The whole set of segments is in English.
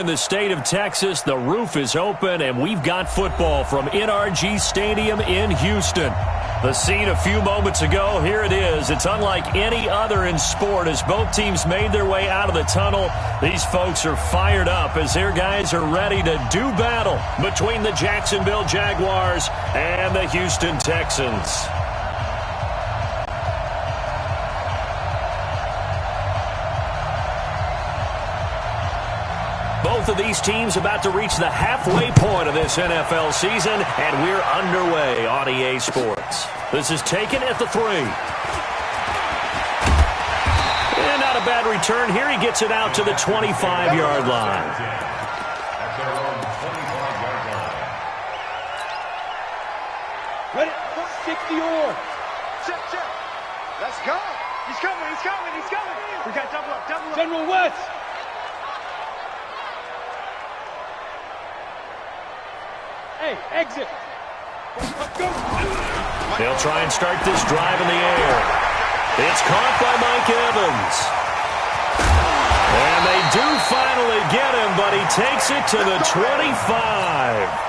In the state of Texas, the roof is open, and we've got football from NRG Stadium in Houston. The scene a few moments ago, here it is. It's unlike any other in sport as both teams made their way out of the tunnel. These folks are fired up as their guys are ready to do battle between the Jacksonville Jaguars and the Houston Texans. Both of these teams about to reach the halfway point of this NFL season, and we're underway on EA Sports. This is taken at the 3. And not a bad return here. He gets it out to the 25-yard line. Ready? 60-yard. Check. Let's go. He's coming. We got double up. General West. Hey, exit. Go. They'll try and start this drive in the air. It's caught by Mike Evans. And they do finally get him, but he takes it to the 25.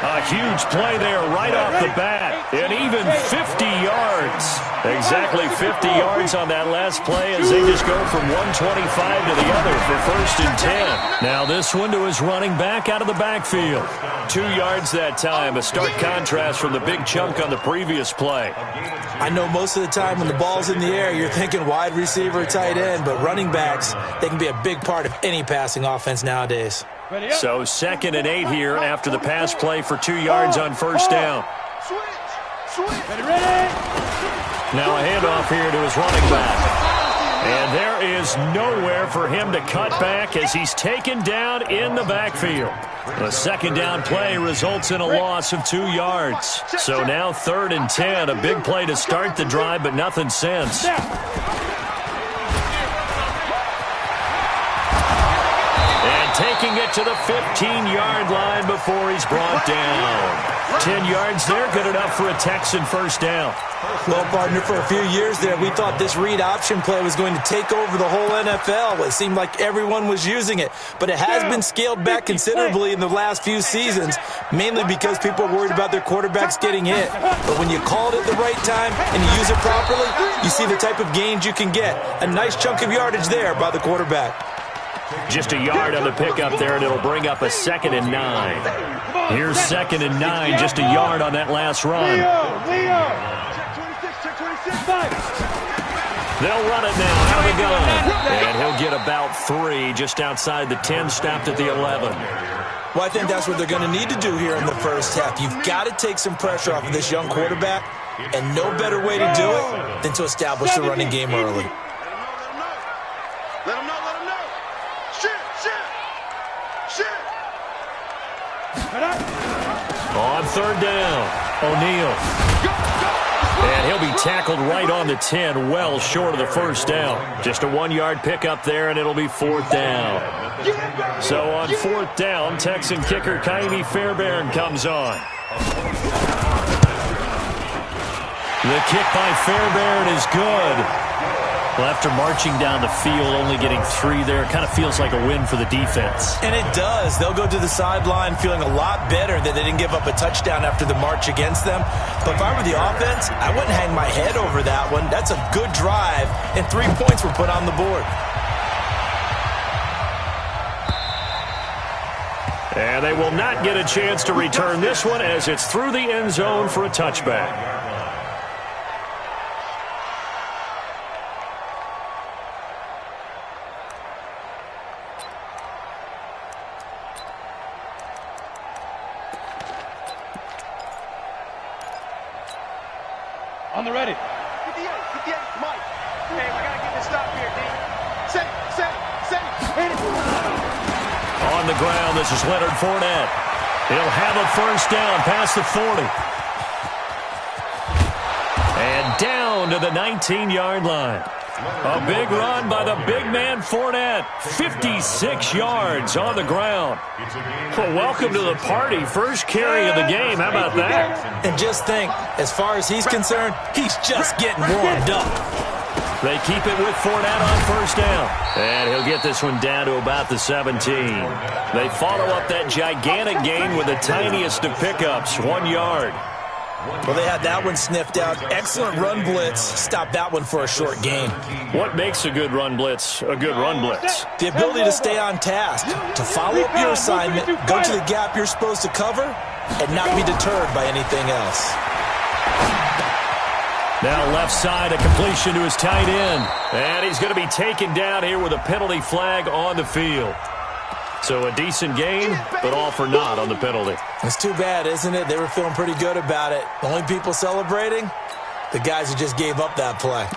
A huge play there right off the bat, and even 50 yards. Exactly 50 yards on that last play as they just go from 125 to the other for 1st and 10. Now this one to his running back out of the backfield. 2 yards that time, a stark contrast from the big chunk on the previous play. I know most of the time when the ball's in the air, you're thinking wide receiver, tight end, but running backs, they can be a big part of any passing offense nowadays. So 2nd and 8 here after the pass play for 2 yards on 1st down. Switch. Ready. Now a handoff here to his running back. And there is nowhere for him to cut back as he's taken down in the backfield. The 2nd down play results in a loss of 2 yards. So now 3rd and 10, a big play to start the drive, but nothing since. Taking it to the 15-yard line before he's brought down. 10 yards there, good enough for a Texan 1st down. Well, partner, for a few years there, we thought this read option play was going to take over the whole NFL. It seemed like everyone was using it, but it has been scaled back considerably in the last few seasons, mainly because people are worried about their quarterbacks getting hit. But when you call it at the right time and you use it properly, you see the type of gains you can get. A nice chunk of yardage there by the quarterback. Just a yard on the pickup there, and it'll bring up a 2nd and 9. Here's 2nd and 9, just a yard on that last run. They'll run it now out of the gun. And he'll get about 3 just outside the 10, stopped at the 11. Well, I think that's what they're going to need to do here in the first half. You've got to take some pressure off of this young quarterback, and no better way to do it than to establish the running game early. Let him know. On 3rd down, O'Neal. And he'll be tackled right on the 10, well short of the 1st down. Just a 1-yard pickup there, and it'll be 4th down. So on 4th down, Texan kicker Kaimi Fairbairn comes on. The kick by Fairbairn is good. Well, after marching down the field, only getting 3 there, kind of feels like a win for the defense. And it does. They'll go to the sideline feeling a lot better that they didn't give up a touchdown after the march against them. But if I were the offense, I wouldn't hang my head over that one. That's a good drive, and 3 points were put on the board. And they will not get a chance to return this one as it's through the end zone for a touchback. On the ready. 58, Mike. Hey, we got to get this stop here, D. Set. On the ground, this is Leonard Fournette. He'll have a 1st down past the 40. And down to the 19-yard line. A big run by the big man Fournette. 56 yards on the ground. Well, welcome to the party. First carry of the game. How about that? And just think, as far as he's concerned, he's just getting warmed up. They keep it with Fournette on first down. And he'll get this one down to about the 17. They follow up that gigantic gain with the tiniest of pickups, 1 yard. Well, they had that one sniffed out. Excellent run blitz. Stop that one for a short gain. What makes a good run blitz a good run blitz? The ability to stay on task, to follow up your assignment, go to the gap you're supposed to cover, and not be deterred by anything else. Now left side, a completion to his tight end. And he's going to be taken down here with a penalty flag on the field. So a decent game, but all for naught on the penalty. It's too bad, isn't it? They were feeling pretty good about it. The only people celebrating, the guys who just gave up that play.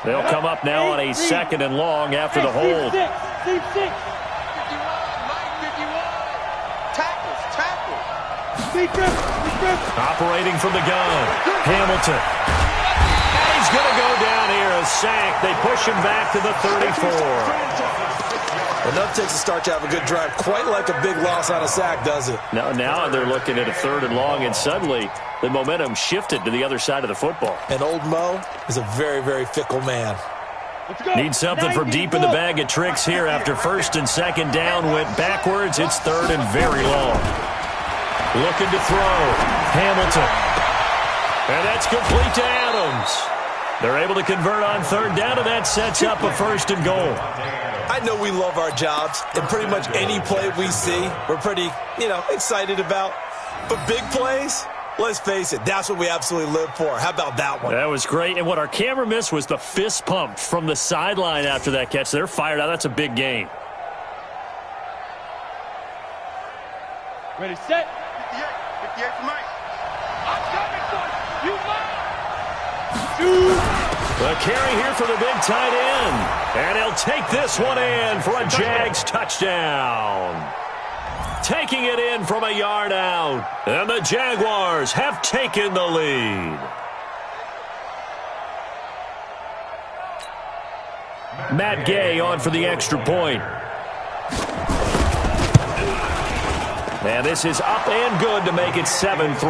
They'll come up now on a 2nd and long after the hold. Deep six. 51, Mike, 51. Tackles. Deep grip. Operating from the gun. Hamilton. And he's going to go down here, a sack. They push him back to the 34. Enough takes to start to have a good drive. Quite like a big loss on a sack, does it? Now they're looking at a 3rd and long, and suddenly the momentum shifted to the other side of the football. And old Mo is a very, very fickle man. Need something from deep in the bag of tricks here after 1st and 2nd down. Went backwards. It's 3rd and very long. Looking to throw. Hamilton. And that's complete to Adams. They're able to convert on 3rd down, and that sets up a 1st and goal. I know we love our jobs, and pretty much any play we see, we're pretty, excited about. But big plays, let's face it, that's what we absolutely live for. How about that one? That was great. And what our camera missed was the fist pump from the sideline after that catch. They're fired out. That's a big gain. Ready, set. 58 for Mike. I'm coming for you. You might. The carry here for the big tight end. And he'll take this one in for a Jags touchdown. Taking it in from a yard out. And the Jaguars have taken the lead. Matt Gay on for the extra point. And this is up and good to make it 7-3. Next to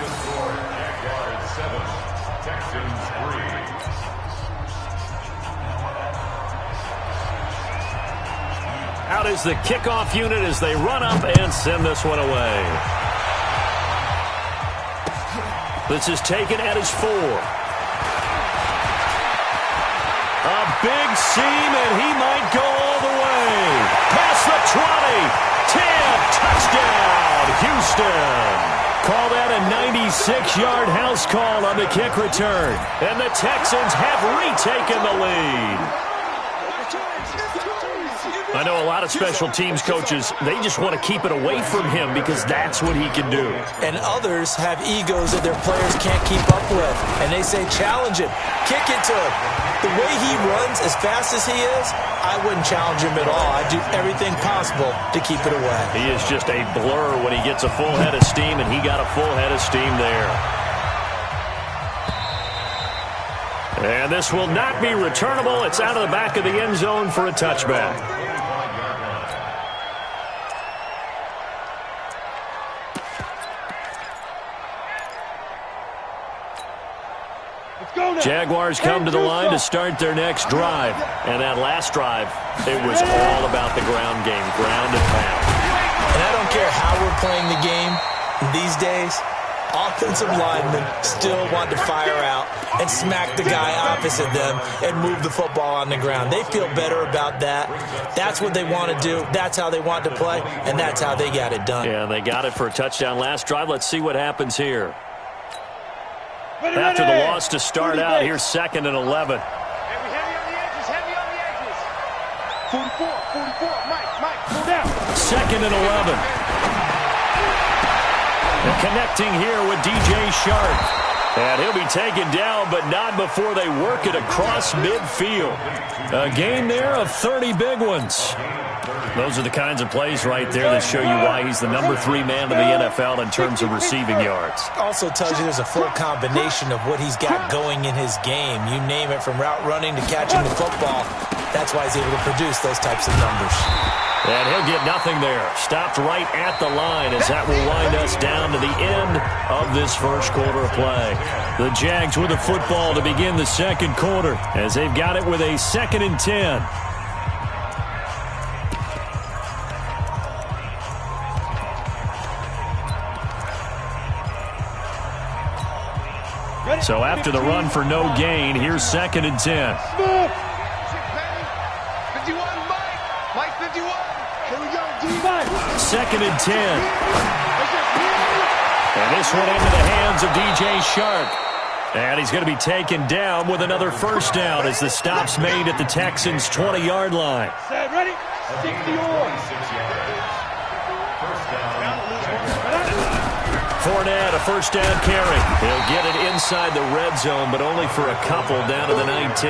score, Jaguars 7, Texans 3. Out is the kickoff unit as they run up and send this one away. This is taken at his 4. A big seam, and he might go all the way. Past the 20. 10, touchdown, Houston. Call that a 96-yard house call on the kick return. And the Texans have retaken the lead. I know a lot of special teams coaches, they just want to keep it away from him because that's what he can do. And others have egos that their players can't keep up with. And they say, challenge him, kick it to him. The way he runs as fast as he is, I wouldn't challenge him at all. I'd do everything possible to keep it away. He is just a blur when he gets a full head of steam, and he got a full head of steam there. And this will not be returnable. It's out of the back of the end zone for a touchback. Jaguars come to the line to start their next drive. And that last drive, it was all about the ground game, ground and pound. And I don't care how we're playing the game these days, offensive linemen still want to fire out and smack the guy opposite them and move the football on the ground. They feel better about that. That's what they want to do. That's how they want to play, and that's how they got it done. Yeah, they got it for a touchdown last drive. Let's see what happens here. After the loss to start out, here's 2nd and 11. Heavy on the edges, heavy on the edges. 44, Mike, pull down. 2nd and 11. And connecting here with DJ Shark. And he'll be taken down, but not before they work it across midfield. A gain there of 30 big ones. Those are the kinds of plays right there that show you why he's the number 3 man in the NFL in terms of receiving yards. Also tells you there's a full combination of what he's got going in his game. You name it, from route running to catching the football. That's why he's able to produce those types of numbers. And he'll get nothing there. Stopped right at the line as that will wind us down to the end of this first quarter of play. The Jags with the football to begin the second quarter as they've got it with a 2nd and 10. So after the run for no gain, here's 2nd and 10. 51, Mike 51. Here we go, D5. 2nd and 10. And this one into the hands of DJ Shark. And he's going to be taken down with another first down as the stop's made at the Texans' 20-yard line. Set, ready? 60-yard. Fournette, a first down carry. He'll get it inside the red zone, but only for a couple down to the 19.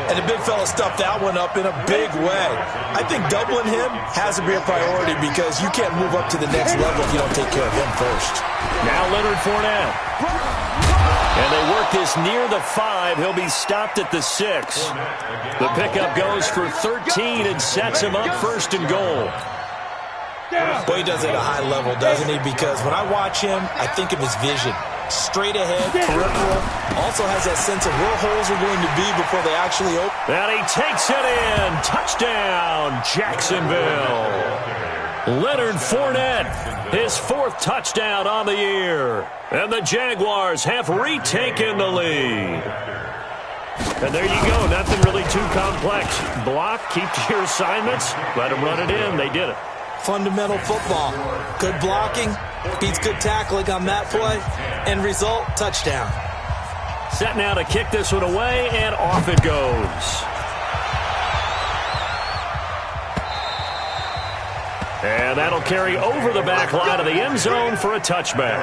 And the big fella stuffed that one up in a big way. I think doubling him has to be a priority because you can't move up to the next level if you don't take care of him first. Now Leonard Fournette. And they work this near the 5. He'll be stopped at the 6. The pickup goes for 13 and sets him up 1st and goal. Boy, he does it at a high level, doesn't he? Because when I watch him, I think of his vision. Straight ahead, peripheral. Also has that sense of where holes are going to be before they actually open. And he takes it in. Touchdown, Jacksonville. Leonard Fournette, his 4th touchdown on the year. And the Jaguars have retaken the lead. And there you go. Nothing really too complex. Block, keep to your assignments, let them run it in. They did it. Fundamental football. Good blocking beats good tackling on that play. End result, touchdown. Set now to kick this one away, and off it goes. And that'll carry over the back line of the end zone for a touchback.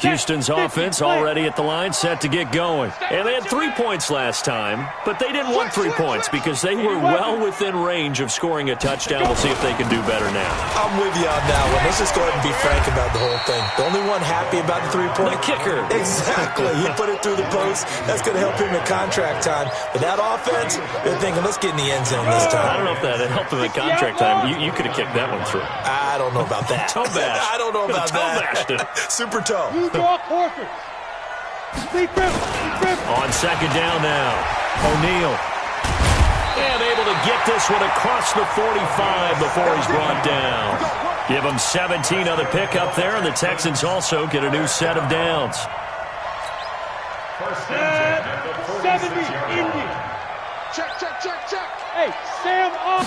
Houston's offense already at the line, set to get going. And they had 3 points last time, but they didn't want 3 points because they were well within range of scoring a touchdown. We'll see if they can do better now. I'm with you on that one. Let's just go ahead and be frank about the whole thing. The only one happy about the 3-point? The kicker. Exactly. He put it through the post. That's going to help him in contract time. But that offense, they're thinking, let's get in the end zone this time. I don't know if that helped him in contract time. You could have kicked that one through. I don't know about that. Toe bash. I don't know about that. Super toe. On 2nd down now, O'Neal. And able to get this one across the 45 before he's brought down. Give him 17 on the pickup there, and the Texans also get a new set of downs. 70, Indy. Check. Hey, Sam off.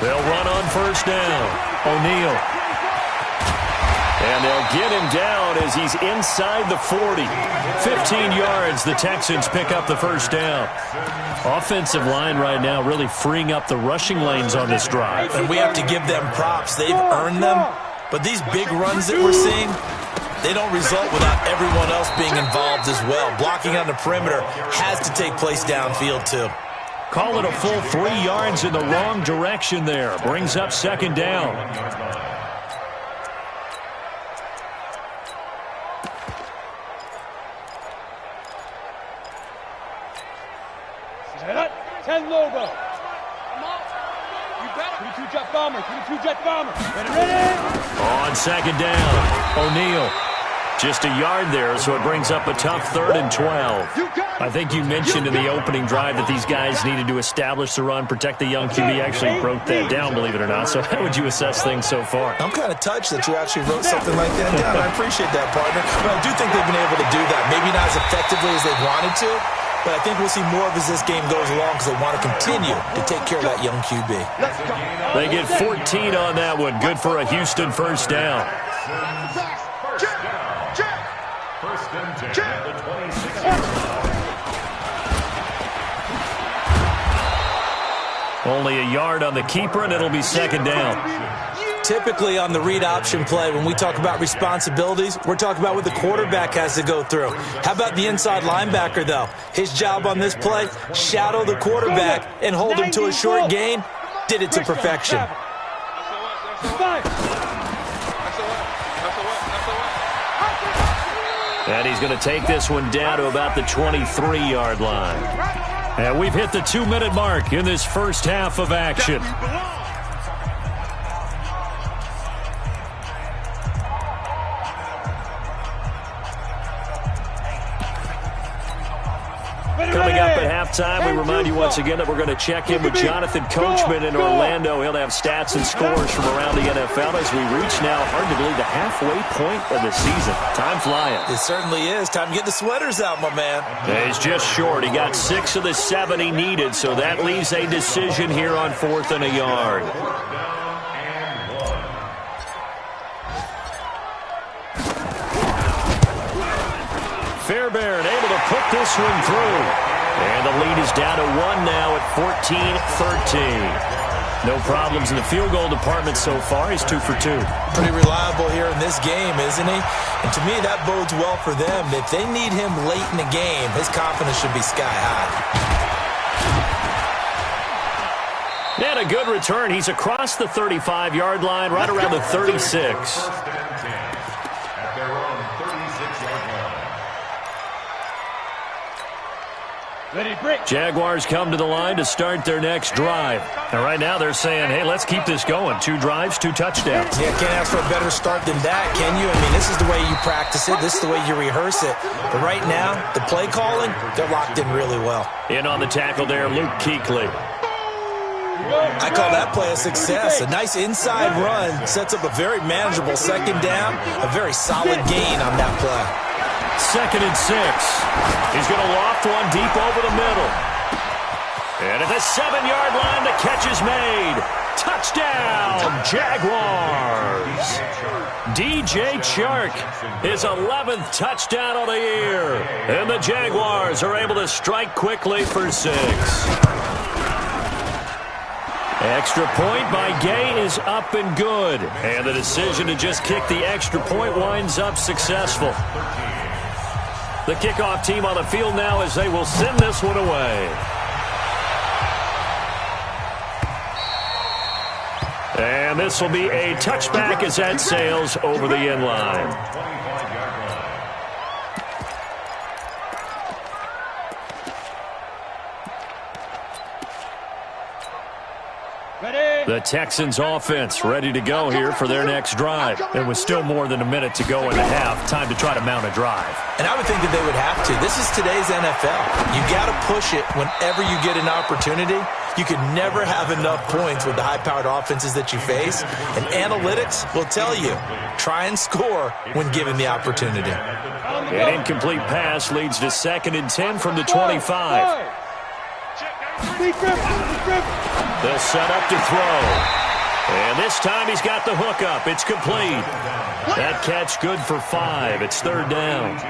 They'll run on 1st down. O'Neal. And they'll get him down as he's inside the 40. 15 yards, the Texans pick up the 1st down. Offensive line right now really freeing up the rushing lanes on this drive. And we have to give them props. They've earned them. But these big runs that we're seeing, they don't result without everyone else being involved as well. Blocking on the perimeter has to take place downfield too. Call it a full 3 yards in the wrong direction there. Brings up 2nd down. Set, 10 logo. 22 jet bomber, 22 jet bomber. Ready? On 2nd down, O'Neal. Just a yard there, so it brings up a tough 3rd and 12. I think you mentioned in the opening drive that these guys needed to establish the run, protect the young QB. Actually broke that down, believe it or not. So how would you assess things so far? I'm kind of touched that you actually wrote something like that down. I appreciate that, partner. But I do think they've been able to do that. Maybe not as effectively as they wanted to, but I think we'll see more of as this game goes along because they want to continue to take care of that young QB. They get 14 on that one. Good for a Houston 1st down. Only a yard on the keeper, and it'll be 2nd down. Typically on the read option play, when we talk about responsibilities, we're talking about what the quarterback has to go through. How about the inside linebacker, though? His job on this play, shadow the quarterback and hold him to a short gain. Did it to perfection. And he's going to take this one down to about the 23-yard line. And we've hit the 2-minute mark in this first half of action. Coming up at halftime, we remind you once again that we're going to check in with Jonathan Coachman in Orlando. He'll have stats and scores from around the NFL as we reach now, hard to believe, the halfway point of the season. Time flying. It certainly is. Time to get the sweaters out, my man. He's just short. He got 6 of the 7 he needed, so that leaves a decision here on 4th and a yard. Fairbairn able to put this one through. And the lead is down to 1 now at 14-13. No problems in the field goal department so far. He's 2 for 2. Pretty reliable here in this game, isn't he? And to me, that bodes well for them. If they need him late in the game, his confidence should be sky high. And a good return. He's across the 35-yard line, right around the 36. Jaguars come to the line to start their next drive. And right now they're saying, hey, let's keep this going. 2 drives, 2 touchdowns. Yeah, can't ask for a better start than that, can you? I mean, this is the way you practice it. This is the way you rehearse it. But right now, the play calling, they're locked in really well. In on the tackle there, Luke Kuechly. I call that play a success. A nice inside run sets up a very manageable second down, a very solid gain on that play. 2nd and 6. He's going to loft one deep over the middle. And at the 7-yard line, the catch is made. Touchdown, Jaguars. DJ Chark, his 11th touchdown of the year. And the Jaguars are able to strike quickly for 6. Extra point by Gay is up and good. And the decision to just kick the extra point winds up successful. The kickoff team on the field now as they will send this one away. And this will be a touchback as that sails over the end line. The Texans offense ready to go here for their next drive. And with still more than a minute to go in the half, time to try to mount a drive. And I would think that they would have to. This is today's NFL. You got to push it whenever you get an opportunity. You can never have enough points with the high-powered offenses that you face. And analytics will tell you, try and score when given the opportunity. An incomplete pass leads to 2nd and 10 from the 25. They'll set up to throw. And this time he's got the hook up. It's complete. That catch good for 5. It's 3rd down.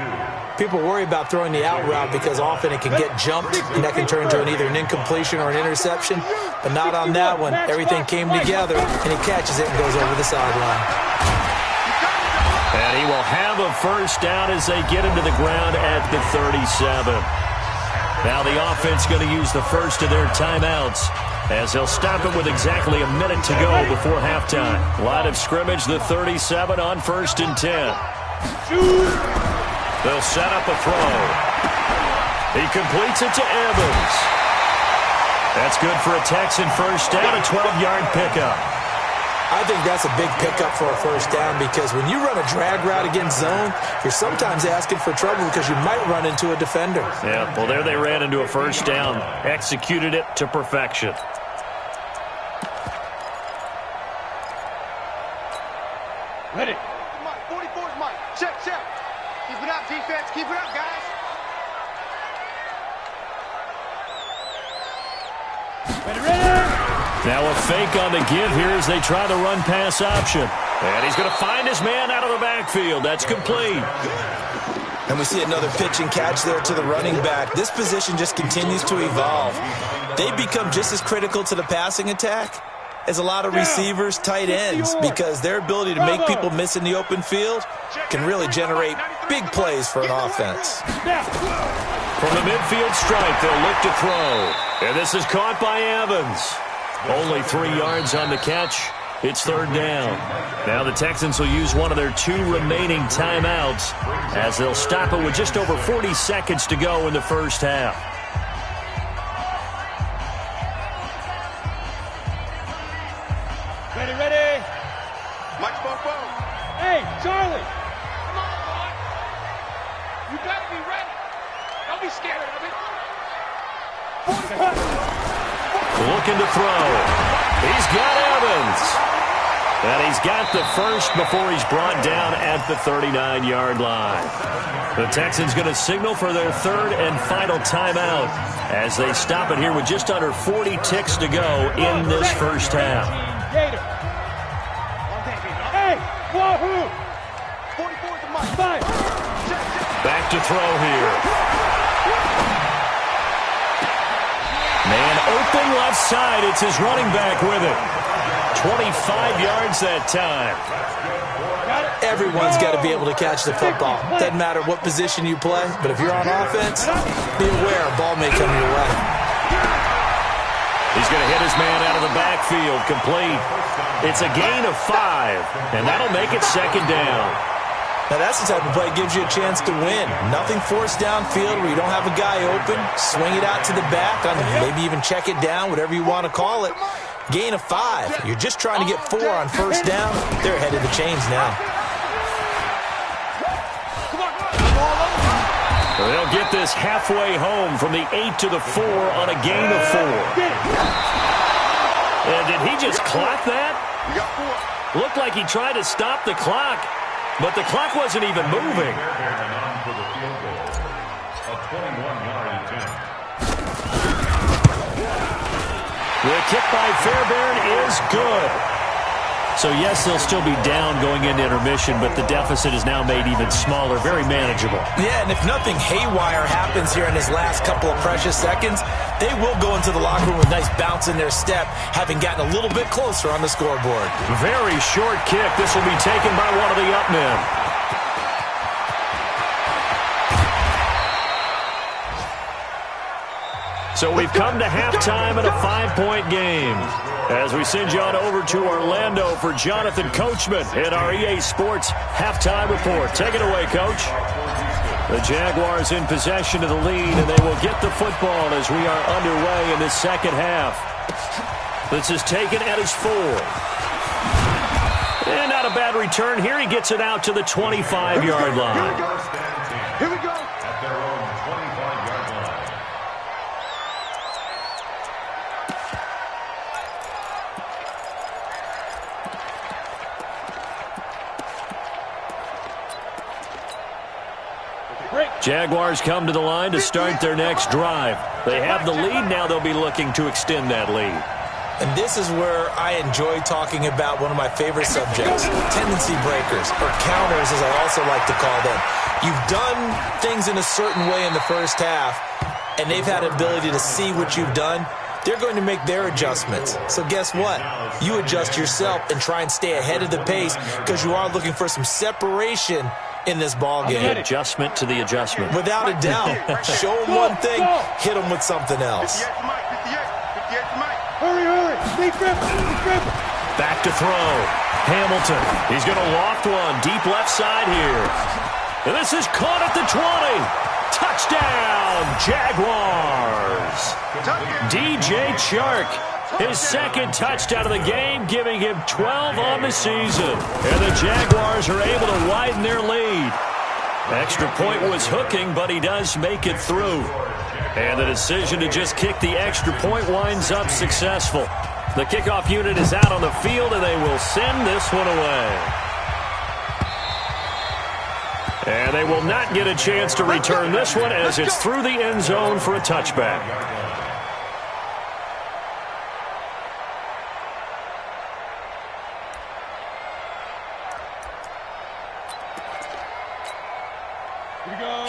People worry about throwing the out route because often it can get jumped, and that can turn into either an incompletion or an interception. But not on that one. Everything came together, and he catches it and goes over the sideline. And he will have a first down as they get him to the ground at the 37. Now the offense going to use the first of their timeouts as they'll stop it with exactly a minute to go before halftime. Line of scrimmage, the 37 on 1st and 10. They'll set up a throw. He completes it to Evans. That's good for a Texan first down, a 12-yard pickup. I think that's a big pickup for a first down because when you run a drag route against zone, you're sometimes asking for trouble because you might run into a defender. Yeah, well, there they ran into a first down. Executed it to perfection. Ready. Mike, 44's Mike. Check. Keep it up, defense. Keep it up, guys. Ready. Now a fake on the give here as they try the run-pass option. And he's going to find his man out of the backfield. That's complete. And we see another pitch and catch there to the running back. This position just continues to evolve. They become just as critical to the passing attack as a lot of receivers, tight ends, because their ability to make people miss in the open field can really generate big plays for an offense. From the midfield stripe, they'll look to throw. And this is caught by Evans. Only 3 yards on the catch. It's third down. Now the Texans will use one of their 2 remaining timeouts as they'll stop it with just over 40 seconds to go in the first half. Ready, ready. Mike Fofo. Hey, Charlie. Come on, boy. You better be ready. Don't be scared of it. Looking to throw. He's got Evans. And he's got the first before he's brought down at the 39-yard line. The Texans going to signal for their 3rd and final timeout as they stop it here with just under 40 ticks to go in this first half. Gator. Hey, wahoo. 44 to Mike. 5. Back to throw here. Man open left side. It's his running back with it. 25 yards that time. Everyone's got to be able to catch the football. Doesn't matter what position you play, but if you're on offense, be aware a ball may come your way. He's going to hit his man out of the backfield, complete. It's a gain of 5, and that'll make it second down. Now that's the type of play that gives you a chance to win. Nothing forced downfield where you don't have a guy open. Swing it out to the back, maybe even check it down, whatever you want to call it. Gain of 5. You're just trying to get 4 on first down. They're ahead of the chains now. They'll get this halfway home from the 8 to the 4 on a gain of 4. And did he just clock that? Looked like he tried to stop the clock, but the clock wasn't even moving. A 21-yard attempt. The kick by Fairbairn is good. So, yes, they'll still be down going into intermission, but the deficit is now made even smaller, very manageable. Yeah, and if nothing haywire happens here in his last couple of precious seconds, they will go into the locker room with a nice bounce in their step, having gotten a little bit closer on the scoreboard. Very short kick. This will be taken by one of the up men. So we've come to halftime in a 5-point game. As we send you on over to Orlando for Jonathan Coachman in our EA Sports Halftime Report. Take it away, Coach. The Jaguars in possession of the lead, and they will get the football as we are underway in this second half. This is taken at his 4. And not a bad return here. He gets it out to the 25-yard line. Here we go. At their own 25-yard line. Jaguars come to the line to start their next drive. They have the lead. Now they'll be looking to extend that lead. And this is where I enjoy talking about one of my favorite subjects, tendency breakers, or counters as I also like to call them. You've done things in a certain way in the first half, and they've had an ability to see what you've done. They're going to make their adjustments. So guess what? You adjust yourself and try and stay ahead of the pace because you are looking for some separation in this ball game. The adjustment to the adjustment. Without a doubt. Show them one thing, hit them with something else. 58 to Mike. 58 to Mike. Hurry, hurry. Stay tripping. Back to throw. Hamilton. He's going to loft one deep left side here. And this is caught at the 20. Touchdown, Jaguars. DJ Chark, his second touchdown of the game, giving him 12 on the season. And the Jaguars are able to widen their lead. Extra point was hooking, but he does make it through. And the decision to just kick the extra point winds up successful. The kickoff unit is out on the field, and they will send this one away. And they will not get a chance to return this one as it's through the end zone for a touchback.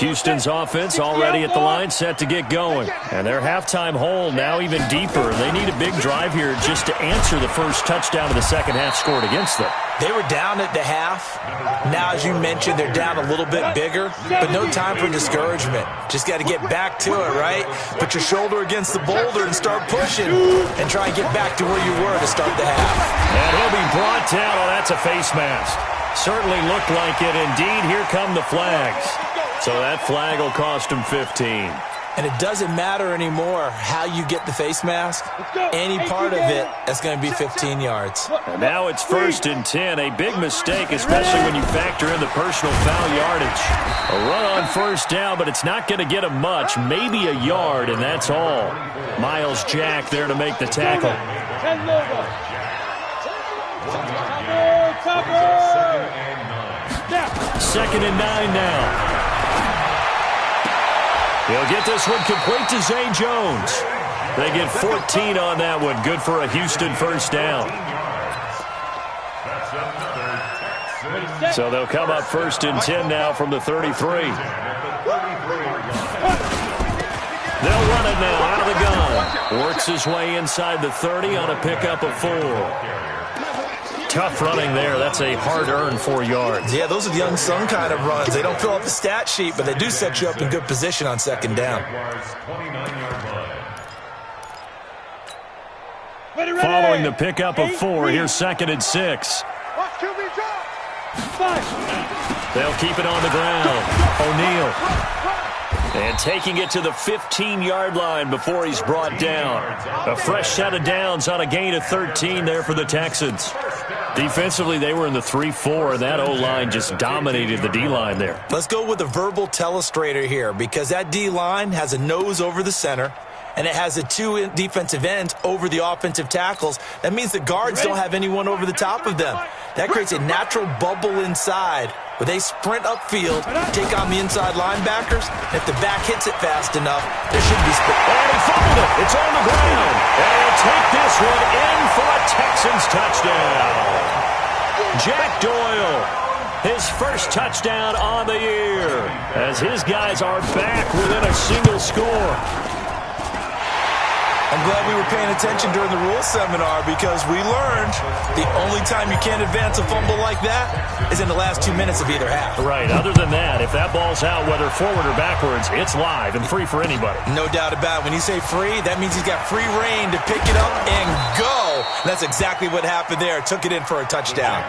Houston's offense already at the line, set to get going. And their halftime hole now even deeper. They need a big drive here just to answer the first touchdown of the second half scored against them. They were down at the half. Now, as you mentioned, they're down a little bit bigger, but no time for discouragement. Just got to get back to it, right? Put your shoulder against the boulder and start pushing and try and get back to where you were to start the half. And he'll be brought down. Oh, that's a face mask. Certainly looked like it. Indeed, here come the flags. So that flag will cost him 15. And it doesn't matter anymore how you get the face mask. Any part of it, that's going to be 15 yards. And now it's 1st and 10. A big mistake, especially when you factor in the personal foul yardage. A run on 1st down, but it's not going to get him much. Maybe a yard, and that's all. Miles Jack there to make the tackle. 2nd and 9 now. He'll get this one complete to Zay Jones. They get 14 on that one. Good for a Houston 1st down. So they'll come up 1st and 10 now from the 33. They'll run it now out of the gun. Works his way inside the 30 on a pickup of 4. Tough running there. That's a hard-earned 4 yards. Yeah, those are the unsung kind of runs. They don't fill up the stat sheet, but they do set you up in good position on 2nd down. Following the pickup of 4, here's 2nd and 6. They'll keep it on the ground. O'Neal. And taking it to the 15-yard line before he's brought down. A fresh set of downs on a gain of 13 there for the Texans. Defensively, they were in the 3-4, and that O-line just dominated the D-line there. Let's go with a verbal telestrator here, because that D-line has a nose over the center, and it has the 2 defensive ends over the offensive tackles. That means the guards don't have anyone over the top of them. That creates a natural bubble inside where they sprint upfield, take on the inside linebackers. If the back hits it fast enough, there should be space. And he fumbled it. It's on the ground. And he'll take this one in for a Texans touchdown. Jack Doyle, his first touchdown on the year, as his guys are back within a single score. I'm glad we were paying attention during the rules seminar, because we learned the only time you can't advance a fumble like that is in the last 2 minutes of either half. Right. Other than that, if that ball's out, whether forward or backwards, it's live and free for anybody. No doubt about it. When you say free, that means he's got free reign to pick it up and go. And that's exactly what happened there. Took it in for a touchdown.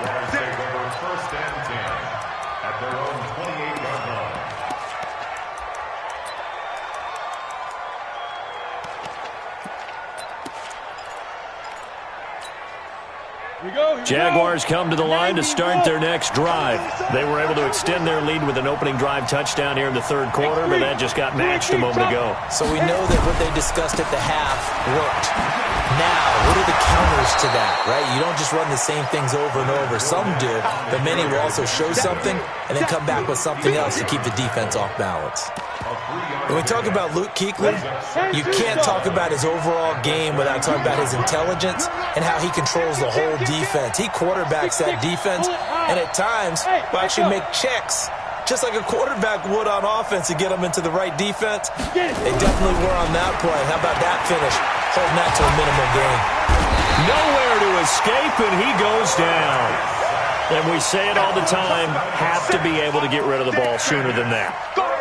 Jaguars come to the line to start their next drive. They were able to extend their lead with an opening drive touchdown here in the 3rd quarter, but that just got matched a moment ago. So we know that what they discussed at the half worked. Now, what are the counters to that, right? You don't just run the same things over and over. Some do, but many will also show something and then come back with something else to keep the defense off balance. When we talk about Luke Kuechly, you can't talk about his overall game without talking about his intelligence and how he controls the whole defense. He quarterbacks that defense, and at times will actually make checks, just like a quarterback would on offense, to get them into the right defense. They definitely were on that play. How about that finish? Holding that to a minimum gain. Nowhere to escape, and he goes down. And we say it all the time, have to be able to get rid of the ball sooner than that.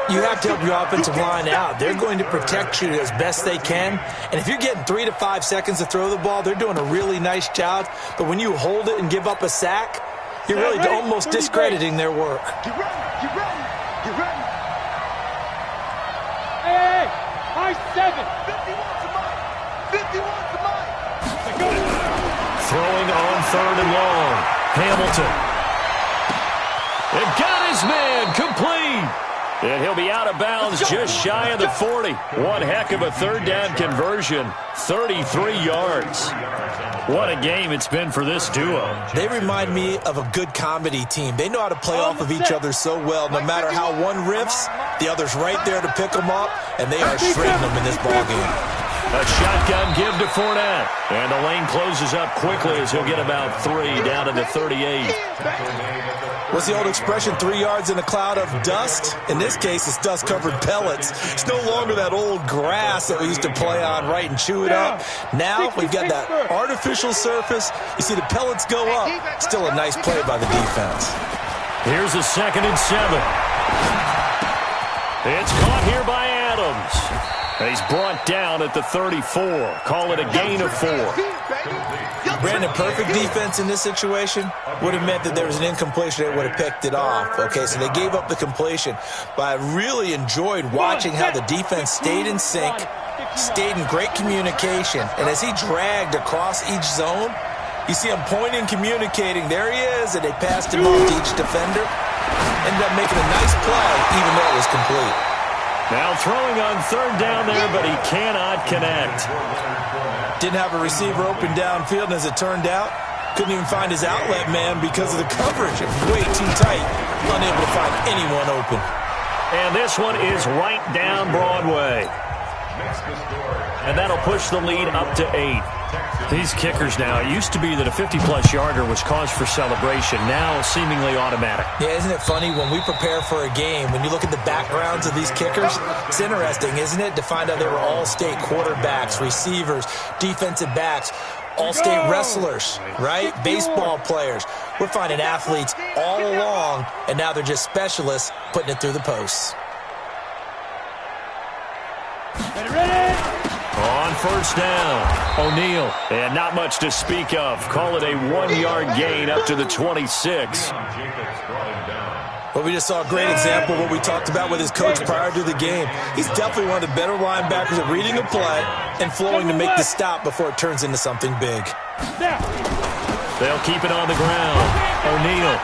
You have to help your offensive line out. They're going to protect you as best they can. And if you're getting 3 to 5 seconds to throw the ball, they're doing a really nice job. But when you hold it and give up a sack, you're really almost discrediting their work. Get ready, get ready, get ready. Hey, high 7. 51 to mine. 51 to mine. Throwing on 3rd and long. Hamilton. It got his man complete. And he'll be out of bounds just shy of the 40. One heck of a 3rd down conversion. 33 yards. What a game it's been for this duo. They remind me of a good comedy team. They know how to play off of each other so well. No matter how one riffs, the other's right there to pick them up, and they are shredding them in this ballgame. A shotgun give to Fournette. And the lane closes up quickly as he'll get about 3 down to the 38. What's the old expression, 3 yards in a cloud of dust? In this case, it's dust-covered pellets. It's no longer that old grass that we used to play on, right, and chew it up. Now we've got that artificial surface. You see the pellets go up. Still a nice play by the defense. Here's a 2nd and 7. It's caught here by Adams. He's brought down at the 34. Call it a gain of 4. Brandon, perfect defense in this situation would have meant that there was an incompletion that would have picked it off. Okay, so they gave up the completion. But I really enjoyed watching how the defense stayed in sync, stayed in great communication. And as he dragged across each zone, you see him pointing, communicating. There he is, and they passed him off to each defender. Ended up making a nice play, even though it was complete. Now throwing on 3rd down there, but he cannot connect. Didn't have a receiver open downfield, and as it turned out, couldn't even find his outlet man because of the coverage. It was way too tight, unable to find anyone open. And this one is right down Broadway. And that'll push the lead up to 8. These kickers now, it used to be that a 50-plus yarder was cause for celebration. Now seemingly automatic. Yeah, isn't it funny when we prepare for a game, when you look at the backgrounds of these kickers, it's interesting, isn't it, to find out they were all-state quarterbacks, receivers, defensive backs, all-state wrestlers, right? Baseball players. We're finding athletes all along, and now they're just specialists putting it through the posts. Ready? On 1st down, O'Neal. And not much to speak of. Call it a 1-yard gain up to the 26. But we just saw a great example of what we talked about with his coach prior to the game. He's definitely one of the better linebackers at reading a play and flowing to make the stop before it turns into something big. They'll keep it on the ground. O'Neal.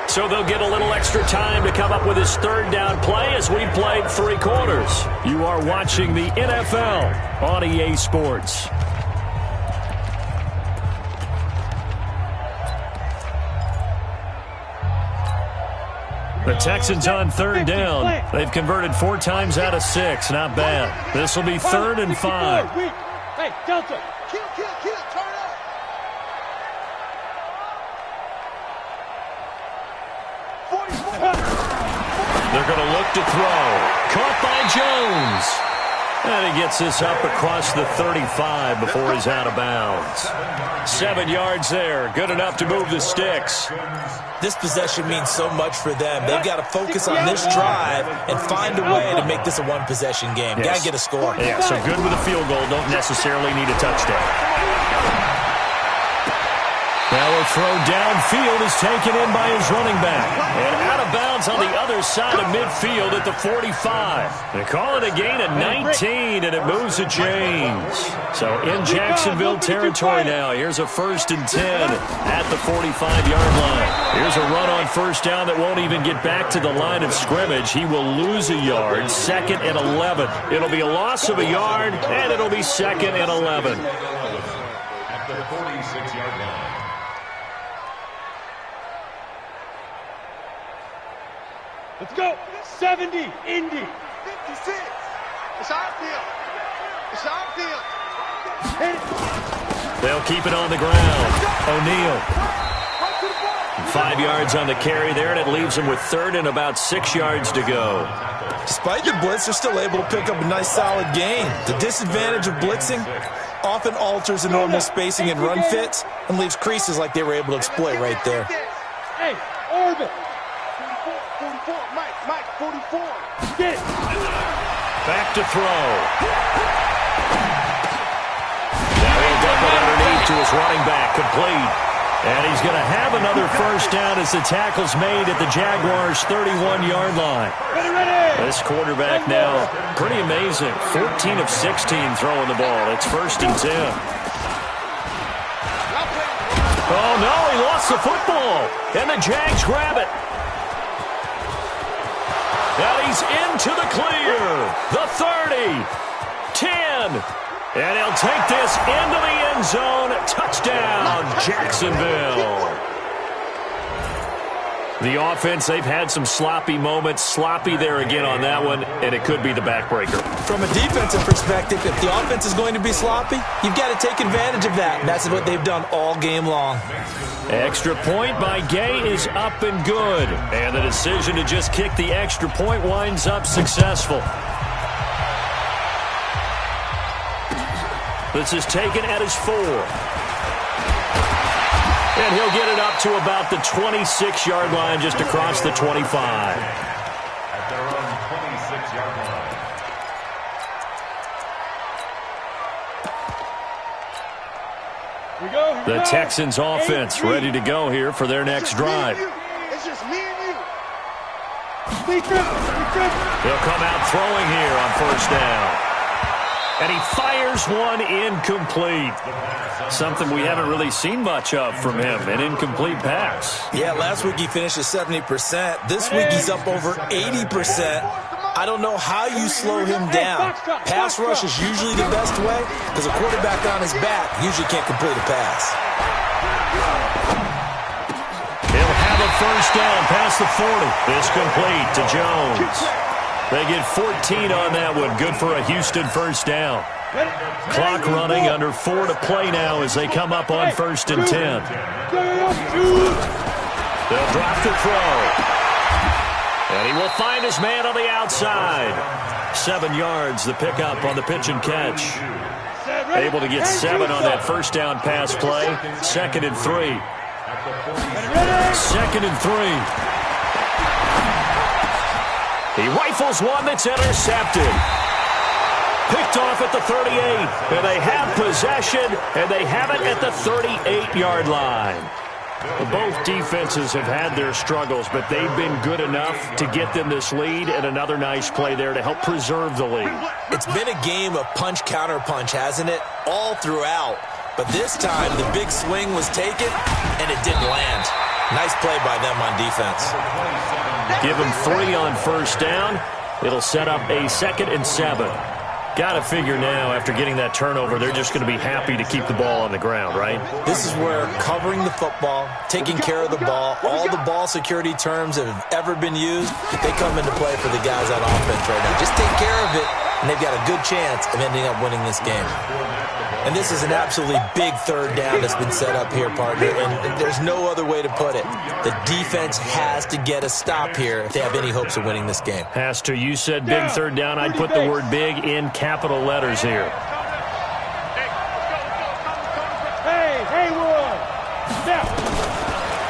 So they'll get a little extra time to come up with his 3rd down play as we played 3 quarters. You are watching the NFL on EA Sports. The Texans on 3rd down. They've converted 4 times out of 6. Not bad. This will be 3rd and 5. Hey, Delta. Kill, turn up. They're going to look to throw. Caught by Jones. And he gets this up across the 35 before he's out of bounds. 7 yards there. Good enough to move the sticks. This possession means so much for them. They've got to focus on this drive and find a way to make this a 1-possession game. Yes. Got to get a score. Yeah, so good with a field goal. Don't necessarily need a touchdown. Now a throw downfield is taken in by his running back. And out of bounds on the other side of midfield at the 45. They call it a gain of 19, and it moves the chains. So in Jacksonville territory now. Here's a 1st and 10 at the 45-yard line. Here's a run on 1st down that won't even get back to the line of scrimmage. He will lose a yard. 2nd and 11. It'll be a loss of a yard, and it'll be 2nd and 11. At the 46-yard line. Let's go. 70, Indy. 56. It's our field. It's our field. Hit it. They'll keep it on the ground. O'Neal. 5 yards on the carry there, and it leaves them with 3rd and about 6 yards to go. Despite the blitz, they're still able to pick up a nice solid gain. The disadvantage of blitzing often alters the normal spacing and run fits and leaves creases like they were able to exploit right there. Hey, orbit. 44, Mike, 44. Get it. Back to throw. Now he'll dump it underneath to his running back, complete. And he's going to have another 1st down as the tackle's made at the Jaguars' 31-yard line. Ready. This quarterback now, pretty amazing. 14 of 16 throwing the ball. It's 1st and 10. Oh, no, he lost the football. And the Jags grab it. Now he's into the clear. The 30, 10, and he'll take this into the end zone. Touchdown, Jacksonville. The offense, they've had some sloppy moments. Sloppy there again on that one, and it could be the backbreaker. From a defensive perspective, if the offense is going to be sloppy, you've got to take advantage of that. And that's what they've done all game long. Extra point by Gay is up and good. And the decision to just kick the extra point winds up successful. This is taken at his 4. And he'll get it up to about the 26-yard line, just across the 25. At their own 26-yard line. Here we go. The Texans offense ready to go here for their next drive. It's just me and you. He'll come out throwing here on first down. And he fires one incomplete. Something we haven't really seen much of from him, an incomplete pass. Yeah, last week he finished at 70%. This week he's up over 80%. I don't know how you slow him down. Pass rush is usually the best way because a quarterback on his back usually can't complete a pass. He'll have a first down past the 40. It's complete to Jones. They get 14 on that one. Good for a Houston first down. Clock running, under 4 to play now as they come up on first and 10. They'll drop the throw. And he will find his man on the outside. 7 yards, the pickup on the pitch and catch. Able to get 7 on that first down pass play. 2nd and 3. 2nd and 3. He rifles one that's intercepted. Picked off at the 38. And they have possession, and they have it at the 38-yard line. Well, both defenses have had their struggles, but they've been good enough to get them this lead, and another nice play there to help preserve the lead. It's been a game of punch-counter-punch, hasn't it? All throughout. But this time, the big swing was taken, and it didn't land. Nice play by them on defense. Give them 3 on first down. It'll set up a 2nd and 7. Got to figure now, after getting that turnover, they're just going to be happy to keep the ball on the ground, right? This is where covering the football, taking care of the ball, all the ball security terms that have ever been used, they come into play for the guys on offense right now. Just take care of it, and they've got a good chance of ending up winning this game. And this is an absolutely big third down that's been set up here, partner, and there's no other way to put it. The defense has to get a stop here if they have any hopes of winning this game. Has to. You said big third down. I'd put the word big in capital letters here. Hey, Wood. Now.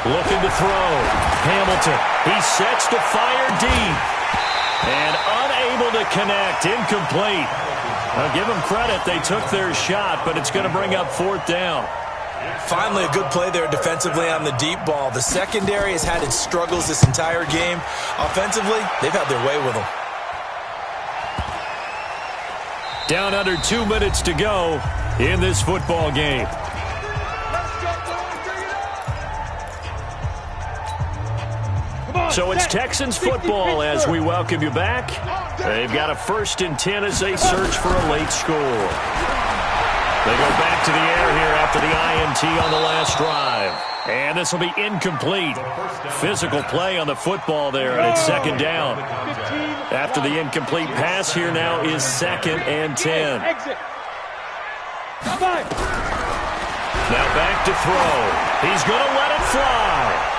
Looking to throw. Hamilton. He sets to fire deep. And unable to connect. Incomplete. I'll give them credit. They took their shot, but it's going to bring up 4th down. Finally, a good play there defensively on the deep ball. The secondary has had its struggles this entire game. Offensively, they've had their way with them. Down under 2 minutes to go in this football game. So it's Texans football as we welcome you back. They've got a 1st and 10 as they search for a late score. They go back to the air here after the INT on the last drive. And this will be incomplete. Physical play on the football there, and it's 2nd down. After the incomplete pass, here now is 2nd and 10. Now back to throw. He's going to let it fly.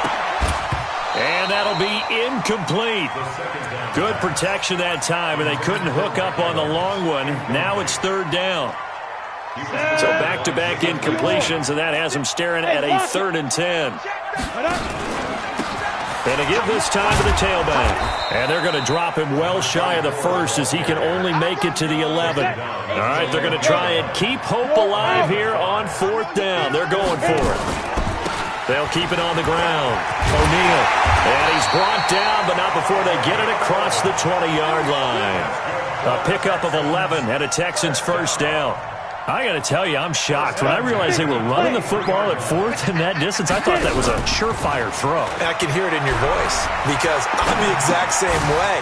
And that'll be incomplete. Good protection that time, and they couldn't hook up on the long one. Now it's 3rd down. So back-to-back incompletions, and that has them staring at a 3rd and 10. And to give this time to the tailback. And they're going to drop him well shy of the 1st as he can only make it to the 11. All right, they're going to try and keep hope alive here on 4th down. They're going for it. They'll keep it on the ground. O'Neal. And he's brought down, but not before they get it across the 20-yard line. A pickup of 11 and a Texans first down. I got to tell you, I'm shocked. When I realized they were running the football at 4th in that distance, I thought that was a surefire throw. I can hear it in your voice because I'm the exact same way.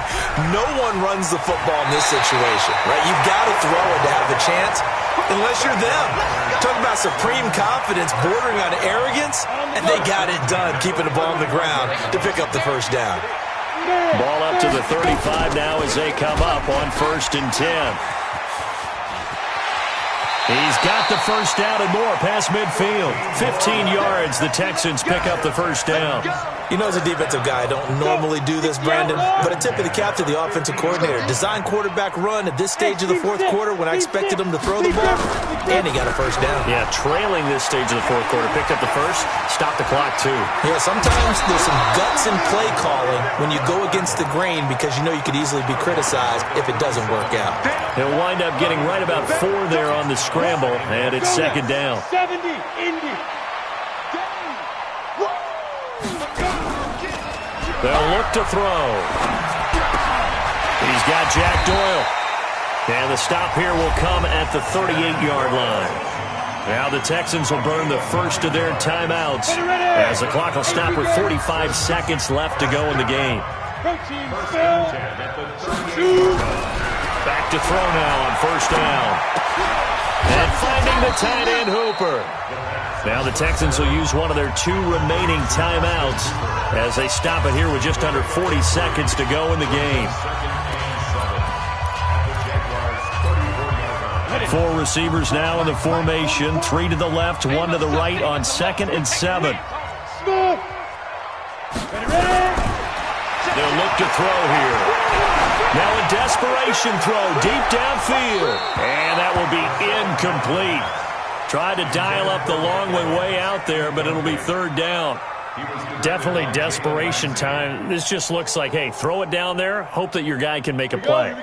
No one runs the football in this situation, right? You've got to throw it to have a chance. unless you're them. Talk about supreme confidence bordering on arrogance, and they got it done keeping the ball on the ground to pick up the first down. Ball up to the 35 now as they come up on 1st and 10. He's got the first down and more past midfield. 15 yards, the Texans pick up the first down. You know, as a defensive guy, I don't normally do this, Brandon, but a tip of the cap to the offensive coordinator. Design quarterback run at this stage of the fourth quarter when I expected him to throw the ball, and he got a first down. Yeah, trailing this stage of the fourth quarter. Picked up the first, stopped the clock too. Yeah, sometimes there's some guts in play calling when you go against the grain because you know you could easily be criticized if it doesn't work out. He'll wind up getting right about 4 there on the scramble, and it's 2nd down. 70, Indy. They'll look to throw. He's got Jack Doyle. And the stop here will come at the 38-yard line. Now the Texans will burn the first of their timeouts as the clock will stop with 45 seconds left to go in the game. Back to throw now on 1st down. And finding the tight end Hooper. Now the Texans will use one of their 2 remaining timeouts as they stop it here with just under 40 seconds to go in the game. 4 receivers now in the formation. 3 to the left, 1 to the right on 2nd and 7. They'll look to throw here. Now a desperation throw deep downfield. And that will be incomplete. Tried to dial up the long one way out there, but it'll be 3rd down. Definitely desperation time. This just looks like, hey, throw it down there, hope that your guy can make a play.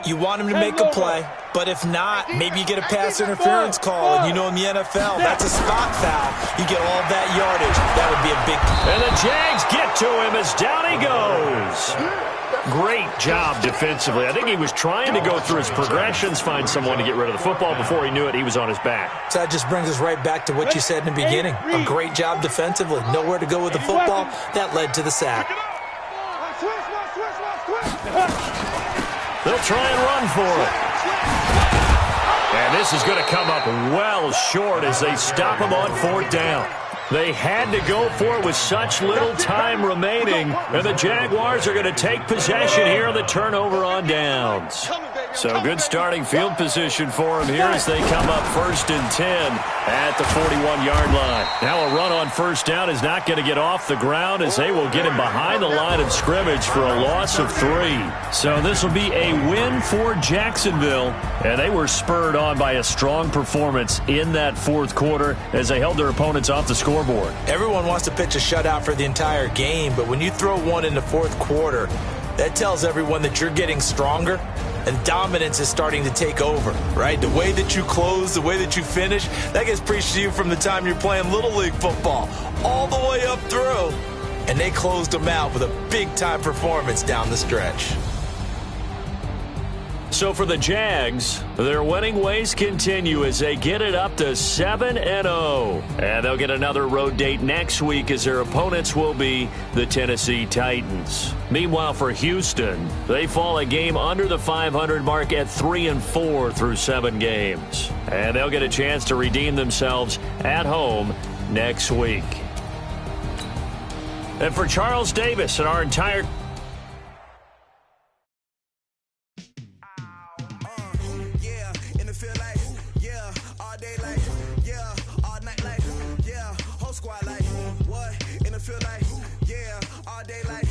You want him to make a play, but if not, maybe you get a pass interference call, and you know in the NFL, that's a spot foul. You get all that yardage. That would be a big play. And the Jags get to him as down he goes. Great job defensively. I think he was trying to go through his progressions, find someone to get rid of the football. Before he knew it, he was on his back. So that just brings us right back to what you said in the beginning. A great job defensively. Nowhere to go with the football. That led to the sack. They'll try and run for it. And this is going to come up well short as they stop him on 4th down. They had to go for it with such little time remaining, and the Jaguars are going to take possession here on the turnover on downs. So good starting field position for them here as they come up 1st and 10 at the 41-yard line. Now a run on 1st down is not going to get off the ground as they will get him behind the line of scrimmage for a loss of 3. So this will be a win for Jacksonville, and they were spurred on by a strong performance in that 4th quarter as they held their opponents off the scoreboard. Everyone wants to pitch a shutout for the entire game, but when you throw one in the 4th quarter, that tells everyone that you're getting stronger and dominance is starting to take over, right? The way that you close, the way that you finish, that gets preached to you from the time you're playing Little League football all the way up through. And they closed them out with a big-time performance down the stretch. So for the Jags, their winning ways continue as they get it up to 7-0. And they'll get another road date next week as their opponents will be the Tennessee Titans. Meanwhile, for Houston, they fall a game under the 500 mark at 3-4 through 7 games. And they'll get a chance to redeem themselves at home next week. And for Charles Davis and our entire feel like, yeah, all day like